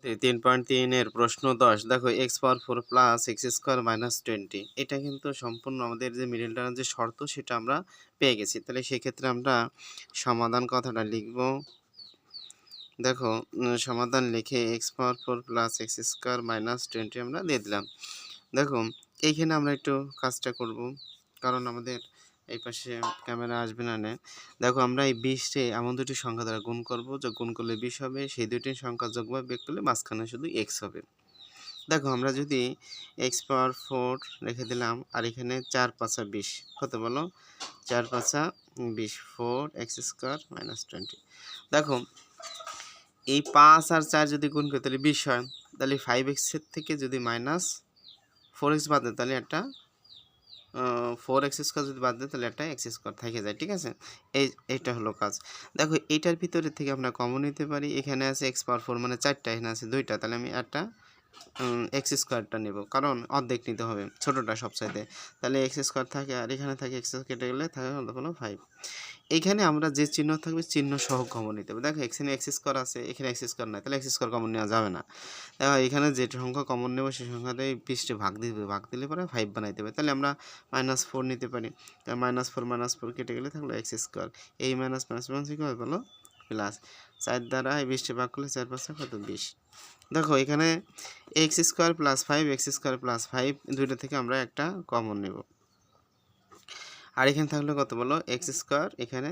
3.3 এর প্রশ্ন 10 দেখো x পাওয়ার 4 প্লাস x স্কয়ার মাইনাস 20 এটা কিন্তু সম্পূর্ণ আমাদের যে মিডল টার্মের যে শর্ত সেটা আমরা পেয়ে গেছি। তাহলে সেক্ষেত্রে আমরা সমাধান কথাটা লিখব। দেখো সমাধান লিখে x পাওয়ার 4 প্লাস x স্কয়ার মাইনাস 20 আমরা দিয়ে দিলাম। দেখো এইখানে আমরা একটু কাজটা করব, কারণ আমাদের এই পাশে ক্যামেরা আসবে না। দেখো আমরা এই 20 কে এমন দুটি সংখ্যা দ্বারা গুণ করব, যে গুণ করলে 20 হবে, সেই দুটি সংখ্যা যোগ বা বিয়োগ করলে মাঝখানে শুধু x হবে। দেখো আমরা যদি x পাওয়ার 4 রেখে দিলাম, আর এখানে 4 5 20 কত বলো, 4 5 20 4 x স্কয়ার মাইনাস 20। দেখো এই 5 আর 4 যদি গুণ করি তাহলে 20 হয়, তাহলে 5x এর থেকে যদি মাইনাস 4x বাদ দেয় তাহলে একটা 4x স্কয়ার যদি বাদ দেয় তাহলে একটা x স্কয়ার থেকে যায়, ঠিক আছে। এইটা হলো কাজ। দেখো এইটার ভিতরে থেকে আমরা কমন নিতে পারি। এখানে আছে x পাওয়ার 4 মানে 4টা, এখানে আছে 2টা, তাহলে আমি একটা x স্কয়ারটা নেব, কারণ অর্ধেক নিতে হবে ছোটটা সবচাইতে। তাহলে x স্কয়ার থাকে, আর এখানে থাকে x কেটে গেলে থাকে হলো 5। এইখানে আমরা যে চিহ্ন থাকবে চিহ্ন সহ কমন নিতে হবে। দেখো এখানে x স্কয়ার আছে, এখানে x স্কয়ার নাই, তাহলে x স্কয়ার কমন নেওয়া যাবে না। দেখো এখানে যে সংখ্যা কমন নেব সেই সংখ্যাটাই 20 ভাগ দিতে, ভাগ দিলে পরে 5 বানাইতে হবে। তাহলে আমরা -4 নিতে পারি। -4 কেটে গেলে থাকলো x স্কয়ার। এই মাইনাস কি হলো প্লাস। 4 দ্বারা এই 20 ভাগ করলে 4 5 কত 20। দেখো এখানে x square plus 5 x square plus 5 দুইটা থেকে আমরা একটা কমন নেব। আর এখানে থাকলে কত বলো x স্কয়ার, এখানে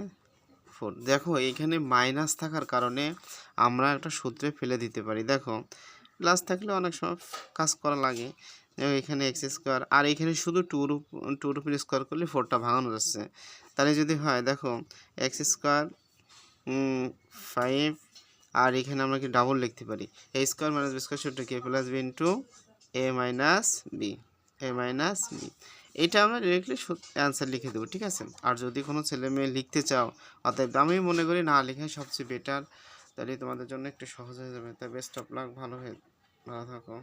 4। দেখো এইখানে মাইনাস থাকার কারণে আমরা একটা সূত্রে ফেলে দিতে পারি। দেখো প্লাস থাকলে অনেক সময় কাজ করা লাগে। দেখো এখানে x স্কয়ার, আর এখানে শুধু 2 উপর স্কয়ার করলে 4টা ভাঙানো যাচ্ছে। তাহলে যদি হয় দেখো x স্কয়ার 5, আর এখানে আমরা কি ডাবল লিখতে পারি, a square minus b square সূত্র কি plus b into a minus b, a minus b। এটা আমরা ডিরেক্টলি অ্যান্সার লিখে দেবো, ঠিক আছে। আর যদি কোনো ছেলে মেয়ে লিখতে চাও, অতএব আমি মনে করি না লেখাই সবচেয়ে বেটার, তাহলে তোমাদের জন্য একটু সহজ হয়ে যাবে। তাই বেস্ট অফ লাক, ভালো থাকো।